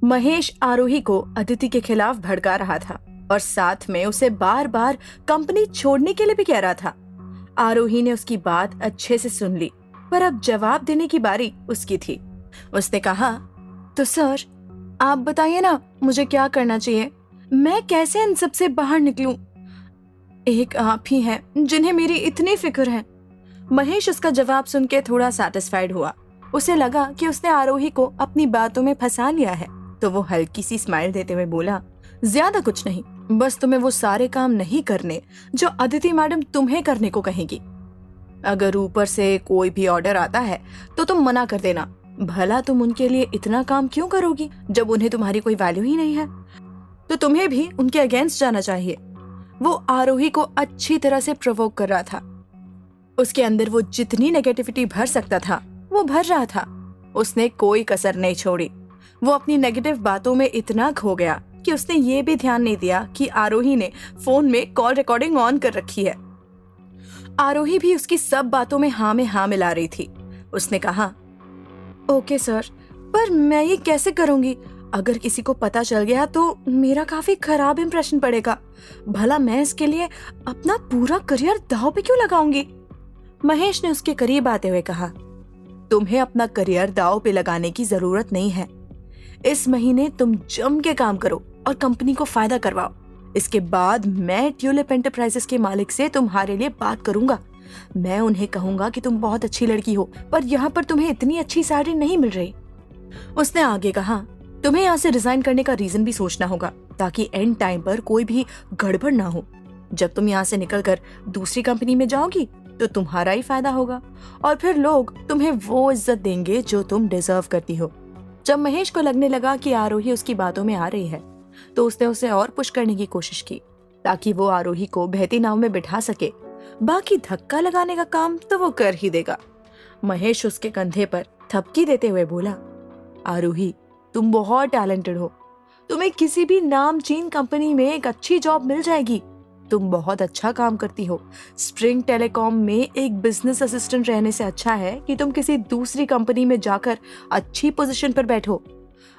महेश आरोही को अदिति के खिलाफ भड़का रहा था और साथ में उसे बार बार कंपनी छोड़ने के लिए भी कह रहा था। आरोही ने उसकी बात अच्छे से सुन ली, पर अब जवाब देने की बारी उसकी थी। उसने कहा, तो सर आप बताइए ना, मुझे क्या करना चाहिए? मैं कैसे इन सब से बाहर निकलूं? एक आप ही हैं जिन्हें मेरी इतनी फिक्र है। महेश उसका जवाब सुन के थोड़ा सैटिस्फाइड हुआ। उसे लगा कि उसने आरोही को अपनी बातों में फंसा लिया है, तो वो हल्की सी स्माइल देते हुए बोला, ज्यादा कुछ नहीं, बस तुम्हें वो सारे काम नहीं करने जो अदिति मैडम तुम्हें करने को कहेगी। अगर ऊपर से कोई भी ऑर्डर आता है तो तुम मना कर देना। भला तुम उनके लिए इतना काम क्यों करोगी जब उन्हें तुम्हारी कोई वैल्यू ही नहीं है? तो तुम्हें भी उनके अगेंस्ट जाना चाहिए। वो आरोही को अच्छी तरह से प्रोवोक कर रहा था। उसके अंदर वो जितनी नेगेटिविटी भर सकता था वो भर रहा था। उसने कोई कसर नहीं छोड़ी। वो अपनी नेगेटिव बातों में इतना खो गया कि उसने ये भी ध्यान नहीं दिया कि आरोही ने फोन में कॉल रिकॉर्डिंग ऑन कर रखी है। आरोही भी उसकी सब बातों में हाँ मिला रही थी। उसने कहा, ओके सर, पर मैं ये कैसे करूंगी? अगर किसी को पता चल गया तो मेरा काफी खराब इंप्रेशन पड़ेगा। भला मैं इसके लिए अपना पूरा करियर दांव पे क्यों लगाऊंगी? महेश ने उसके करीब आते हुए कहा, तुम्हें अपना करियर दांव पे लगाने की जरूरत नहीं है। इस महीने तुम जम के काम करो और कंपनी को फायदा करवाओ। इसके बाद मैं ट्यूलिप एंटरप्राइजेस के मालिक से तुम्हारे लिए बात करूंगा। मैं उन्हें कहूंगा कि तुम बहुत अच्छी लड़की हो, पर यहाँ पर तुम्हें इतनी अच्छी सैलरी नहीं मिल रही। उसने आगे कहा, तुम्हें यहाँ से रिजाइन करने का रीजन भी सोचना होगा, ताकि एंड टाइम पर कोई भी गड़बड़ ना हो। जब तुम यहाँ से निकलकर दूसरी कंपनी में जाओगी तो तुम्हारा ही फायदा होगा और फिर लोग तुम्हें वो इज्जत देंगे जो तुम डिजर्व करती हो। जब महेश को लगने लगा कि आरोही उसकी बातों में आ रही है, तो उसने उसे और पुश करने की कोशिश की ताकि वो आरोही को बहती नाव में बिठा सके। बाकी धक्का लगाने का काम तो वो कर ही देगा। महेश उसके कंधे पर थपकी देते हुए बोला, आरोही तुम बहुत टैलेंटेड हो। तुम्हें किसी भी नामचीन कंपनी में एक अच्छी जॉब मिल जाएगी। तुम बहुत अच्छा काम करती हो। स्प्रिंग टेलीकॉम में एक बिजनेस असिस्टेंट रहने से अच्छा है कि तुम किसी दूसरी कंपनी में जाकर अच्छी पोजीशन पर बैठो।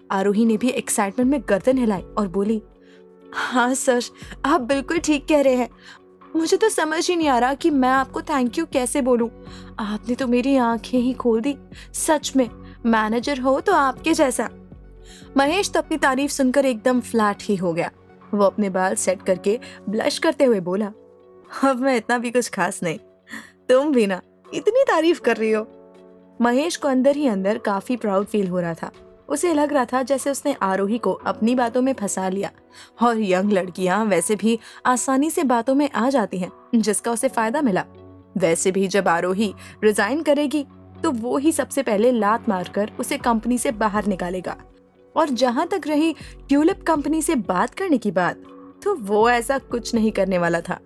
आरोही ने भी एक्साइटमेंट में गर्दन हिलाई और बोली, हाँ सर, आप बिल्कुल ठीक कह रहे हैं। मुझे तो समझ ही नहीं आ रहा कि मैं आपको थैंक यू कैसे बोलूं। आपने तो मेरी आंखें ही खोल दी। सच में मैनेजर हो तो आपके जैसा। महेश तो अपनी तारीफ सुनकर एकदम फ्लैट ही हो गया। वो अपने बाल सेट करके ब्लश करते हुए बोला, अब मैं इतना भी कुछ खास नहीं, तुम भी ना इतनी तारीफ कर रही हो। महेश को अंदर ही अंदर काफी प्राउड फील हो रहा था। उसे लग रहा था जैसे उसने आरोही को अपनी बातों में फंसा लिया, और यंग लड़कियां वैसे भी आसानी से बातों में आ जाती हैं, जिसका उसे फायदा मिला। वैसे भी जब आरोही रिजाइन करेगी तो वो ही सबसे पहले लात मारकर उसे कंपनी से बाहर निकालेगा। और जहां तक रही ट्यूलिप कंपनी से बात करने की बात, तो वो ऐसा कुछ नहीं करने वाला था।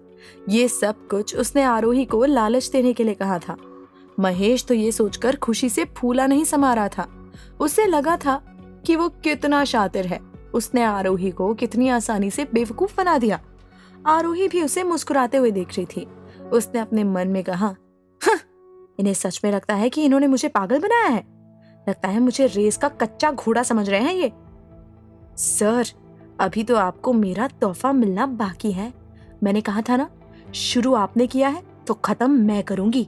ये सब कुछ उसने आरोही को लालच देने के लिए कहा था। महेश तो ये सोचकर खुशी से फूला नहीं समा रहा था। उसे लगा था कि वो कितना शातिर है। उसने आरोही को कितनी आसानी से बेवकूफ बना दिया। आरोही भी उसे मुस्कुराते हुए देख रही थी। उसने अपने मन में कहा, इन्हें सच में लगता है कि इन्होंने मुझे पागल बनाया है। लगता है मुझे रेस का कच्चा घोड़ा समझ रहे हैं ये। सर, अभी तो आपको मेरा तोहफा मिलना बाकी है। मैंने कहा था ना, शुरू आपने किया है तो खत्म मैं करूंगी।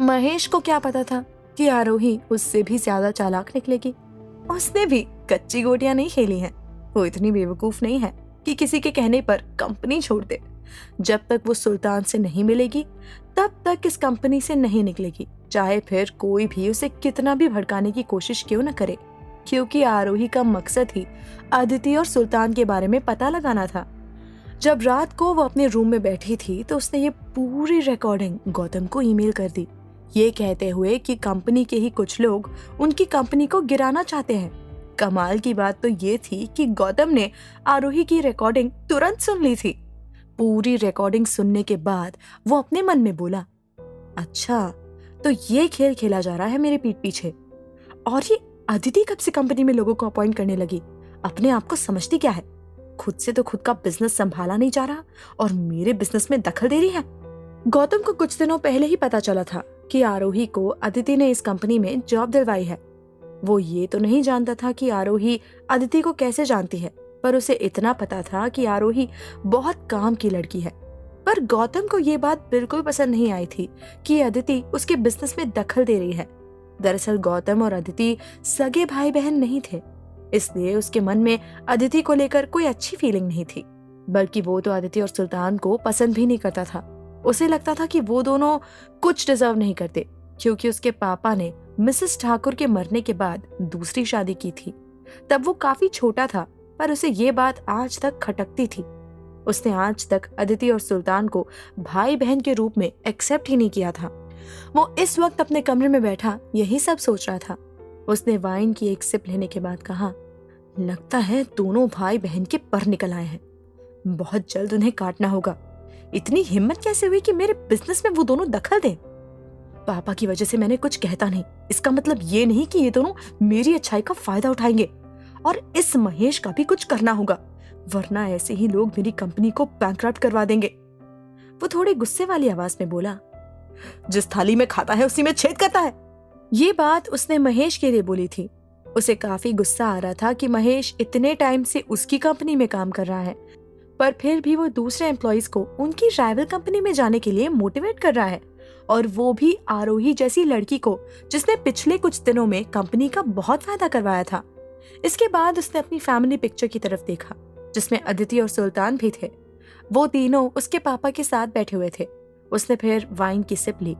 महेश को क्या पता था कि आरोही उससे भी ज्यादा चालाक निकलेगी। उसने भी कच्ची गोटियां नहीं खेली हैं। वो इतनी बेवकूफ नहीं है कि किसी के कहने पर कंपनी छोड़ दे। जब तक वो सुल्तान से नहीं मिलेगी तब तक इस कंपनी से नहीं निकलेगी, चाहे फिर कोई भी उसे कितना भी भड़काने की कोशिश क्यों न करे, क्योंकि आरोही का मकसद ही अदिति और सुल्तान के बारे में पता लगाना था। जब रात को वो अपने रूम में बैठी थी तो उसने ये पूरी रिकॉर्डिंग गौतम को ईमेल कर दी, ये कहते हुए कि कंपनी के ही कुछ लोग उनकी कंपनी को गिराना चाहते हैं। कमाल की बात तो ये थी कि गौतम ने आरोही की रिकॉर्डिंग तुरंत सुन ली थी। पूरी रिकॉर्डिंग सुनने के बाद वो अपने मन में बोला, अच्छा तो ये खेल खेला जा रहा है मेरे पीठ पीछे। और ये अदिति कब से कंपनी में लोगों को अपॉइंट करने लगी? अपने आप को समझती क्या है? खुद से तो खुद का बिजनेस संभाला नहीं जा रहा और मेरे बिजनेस में दखल दे रही है। गौतम को कुछ दिनों पहले ही पता चला था कि आरोही को अदिति ने इस कंपनी में जॉब दिलवाई है। वो ये तो नहीं जानता था कि आरोही अदिति को कैसे जानती है, पर उसे इतना पता था कि आरोही बहुत काम की लड़की है। पर गौतम को ये बात बिल्कुल पसंद नहीं आई थी कि अदिति उसके बिजनेस में दखल दे रही है। दरअसल गौतम और अदिति सगे भाई बहन नहीं थे, इसलिए उसके मन में अदिति को लेकर कोई अच्छी फीलिंग नहीं थी। बल्कि वो तो अदिति और सुल्तान को पसंद भी नहीं करता था। उसे लगता था कि वो दोनों कुछ डिजर्व नहीं करते, क्योंकि उसके पापा ने मिसेस ठाकुर के मरने के बाद दूसरी शादी की थी। तब वो काफी छोटा था, पर उसे ये बात आज तक खटकती थी। उसने आज तक अदिति और सुल्तान को भाई बहन के रूप में एक्सेप्ट ही नहीं किया था। वो इस वक्त अपने कमरे में बैठा यही सब सोच रहा था। उसने वाइन की एक सिप लेने के बाद कहा, लगता है दोनों भाई बहन के पर निकल आए हैं। बहुत जल्द उन्हें काटना होगा। इतनी हिम्मत कैसे हुई कि मेरे बिजनेस में वो दोनों दखल दें? पापा की वजह से मैंने कुछ कहता नहीं, इसका मतलब ये नहीं कि ये दोनों मेरी अच्छाई का फायदा उठाएंगे। और इस महेश का भी कुछ करना होगा, वरना ऐसे ही लोग मेरी कंपनी को बैंकरप्ट करवा देंगे। वो थोड़ी गुस्से वाली आवाज में बोला, जिस थाली में खाता है उसी में छेद करता है। ये बात उसने महेश के लिए बोली थी। उसे काफी गुस्सा आ रहा था कि महेश इतने टाइम से उसकी कंपनी में काम कर रहा है, पर फिर भी वो दूसरे एम्प्लॉइज को उनकी राइवल कंपनी में जाने के लिए मोटिवेट कर रहा है, और वो भी आरोही जैसी लड़की को जिसने पिछले कुछ दिनों में कंपनी का बहुत फायदा करवाया था। इसके बाद उसने अपनी फैमिली पिक्चर की तरफ देखा, जिसमें अदिति और सुल्तान भी थे। वो तीनों उसके पापा के साथ बैठे हुए थे। उसने फिर वाइन की सिप ली।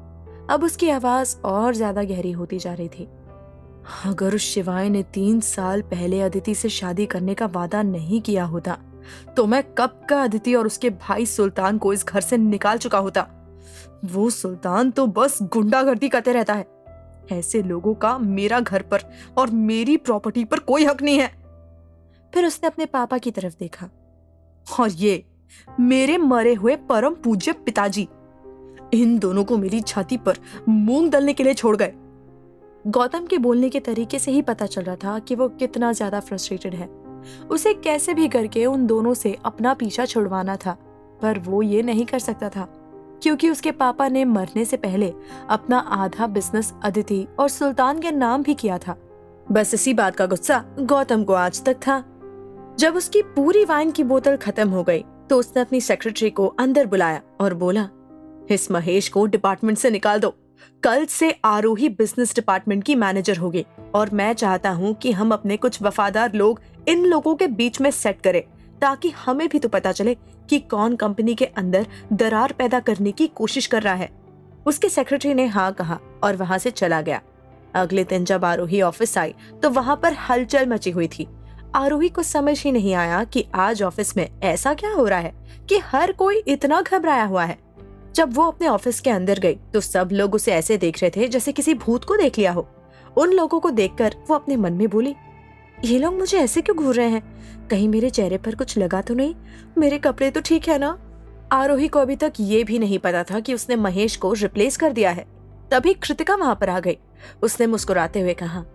अब उसकी आवाज और ज्यादा गहरी होती जा रही थी। अगर उस शिवाय ने 3 साल पहले अदिति से शादी करने का वादा नहीं किया होता, तो मैं कब का अदिति और उसके भाई सुल्तान को इस घर से निकाल चुका होता। वो सुल्तान तो बस गुंडागर्दी करते रहता है। ऐसे लोगों का मेरा घर पर और मेरी प्रॉपर्टी पर कोई हक नहीं है। फिर उसने अपने पापा की तरफ देखा, और ये मेरे मरे हुए परम पूज्य पिताजी, इन दोनों को मेरी छाती पर मूंग दलने के लिए छोड़ गए। गौतम के बोलने के तरीके से ही पता चल रहा था कि वो कितना ज्यादा फ्रस्ट्रेटेड है। उसे कैसे भी करके उन दोनों से अपना पीछा छुड़वाना था, पर वो ये नहीं कर सकता था, क्योंकि उसके पापा ने मरने से पहले अपना आधा बिजनेस अदिति और सुल्तान के नाम भी किया था। बस इसी बात का गुस्सा गौतम को आज तक था। जब उसकी पूरी वाइन की बोतल खत्म हो गई, तो उसने अपनी सेक्रेटरी को अंदर बुलाया और बोला, इस महेश को डिपार्टमेंट से निकाल दो। कल से आरोही बिजनेस डिपार्टमेंट की मैनेजर होगी, और मैं चाहता हूँ कि हम अपने कुछ वफादार लोग इन लोगों के बीच में सेट करें, ताकि हमें भी तो पता चले कि कौन कंपनी के अंदर दरार पैदा करने की कोशिश कर रहा है। उसके सेक्रेटरी ने हाँ कहा और वहां से चला गया। अगले दिन जब आरोही ऑफिस आई, तो वहां पर हलचल मची हुई थी। आरोही को समझ ही नहीं आया कि आज ऑफिस में ऐसा क्या हो रहा है कि हर कोई इतना घबराया हुआ है। जब वो अपने ऑफिस के अंदर गई, तो सब लोग उसे ऐसे देख रहे थे जैसे किसी भूत को देख लिया हो। उन लोगों को देखकर वो अपने मन में बोली, ये लोग मुझे ऐसे क्यों घूर रहे हैं? कहीं मेरे चेहरे पर कुछ लगा तो नहीं? मेरे कपड़े तो ठीक है ना? आरोही को अभी तक ये भी नहीं पता था कि उसने महेश को रिप्लेस कर दिया है। तभी कृतिका वहां पर आ गई। उसने मुस्कुराते हुए कहा,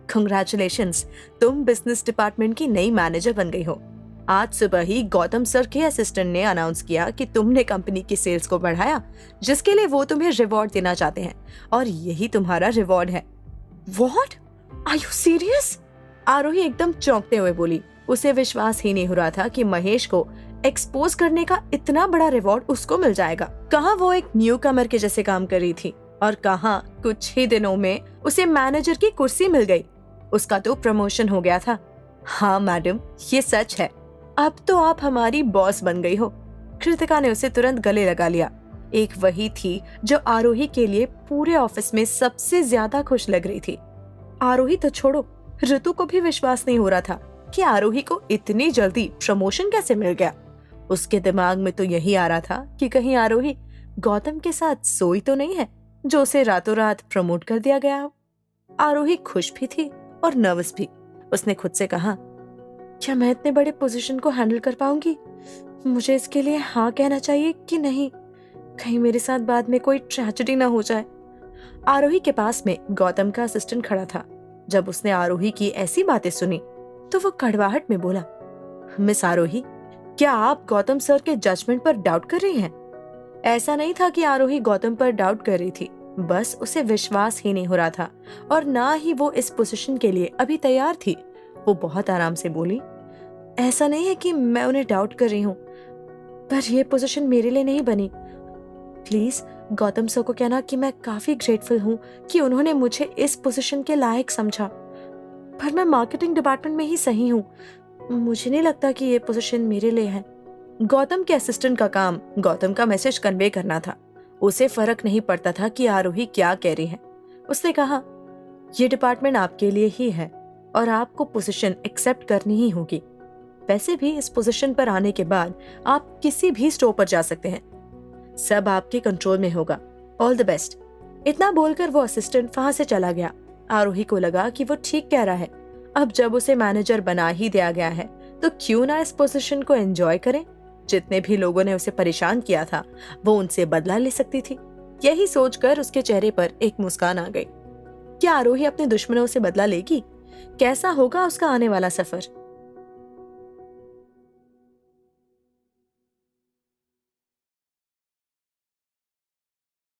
कंग्रेचुलेशंस, तुम बिजनेस डिपार्टमेंट की नई मैनेजर बन गई हो। आज सुबह ही गौतम सर के असिस्टेंट ने अनाउंस किया कि तुमने कंपनी की सेल्स को बढ़ाया, जिसके लिए वो तुम्हें रिवॉर्ड देना चाहते हैं, और यही तुम्हारा रिवॉर्ड है। What? Are you serious? Aarohi एकदम चौंकते हुए बोली। उसे विश्वास ही नहीं हो रहा था कि महेश को एक्सपोज करने का इतना बड़ा रिवॉर्ड उसको मिल जाएगा। कहाँ वो एक न्यू कमर के जैसे काम कर रही थी, और कहाँ कुछ ही दिनों में उसे मैनेजर की कुर्सी मिल गई। उसका तो प्रमोशन हो गया था। हाँ मैडम, ये सच है। अब तो आप हमारी बॉस बन गई हो। कृतिका ने उसे तुरंत गले लगा लिया। एक वही थी जो आरोही के लिए पूरे ऑफिस में सबसे ज्यादा खुश लग रही थी। आरोही तो छोड़ो, ऋतु को भी विश्वास नहीं हो रहा था कि आरोही को इतनी जल्दी प्रमोशन कैसे मिल गया। उसके दिमाग में तो यही आ रहा था कि कहीं आरोही गौतम के साथ सोई तो नहीं है, जो उसे रातों रात प्रमोट कर दिया गया हो। आरोही खुश भी थी और नर्वस भी। उसने खुद से कहा, क्या मैं इतने बड़े पोजीशन को हैंडल कर पाऊंगी? मुझे इसके लिए हाँ कहना चाहिए कि नहीं? कहीं मेरे साथ बाद में कोई ट्रेजेडी ना हो जाए। आरोही के पास में गौतम का असिस्टेंट खड़ा था। जब उसने आरोही की ऐसी बातें सुनी, तो वो कड़वाहट में बोला, मिस आरोही, क्या आप गौतम सर के जजमेंट पर डाउट कर रही हैं? ऐसा नहीं था कि आरोही गौतम पर डाउट कर रही थी, बस उसे विश्वास ही नहीं हो रहा था और ना ही वो इस पोजीशन के लिए अभी तैयार थी। वो बहुत आराम से बोली, ऐसा नहीं है कि मैं उन्हें डाउट कर रही हूँ, पर ये पोजीशन मेरे लिए नहीं बनी। प्लीज गौतम सर को कहना कि मैं काफी ग्रेटफुल हूँ कि उन्होंने मुझे इस पोजीशन के लायक समझा, पर मैं मार्केटिंग डिपार्टमेंट में ही सही हूँ। मुझे नहीं लगता कि ये पोजीशन मेरे लिए है। गौतम के असिस्टेंट का काम गौतम का मैसेज कन्वे करना था। उसे फर्क नहीं पड़ता था कि आरोही क्या कह रही है। उसने कहा, ये डिपार्टमेंट आपके लिए ही है और आपको पोजीशन एक्सेप्ट करनी ही होगी। वैसे भी इस पोजीशन पर आने के बाद आप किसी भी स्टोर पर जा सकते हैं। सब आपके कंट्रोल में होगा। All the best. इतना बोलकर वो असिस्टेंट वहां से चला गया। आरोही को लगा कि वो ठीक कह रहा है। अब जब उसे मैनेजर बना ही दिया गया है तो क्यों ना इस पोजीशन को एंजॉय करें। जितने भी लोगों ने उसे परेशान किया था वो उनसे बदला ले सकती थी। यही सोचकर उसके चेहरे पर एक मुस्कान आ गई। क्या आरोही अपने दुश्मनों से बदला लेगी? कैसा होगा उसका आने वाला सफर?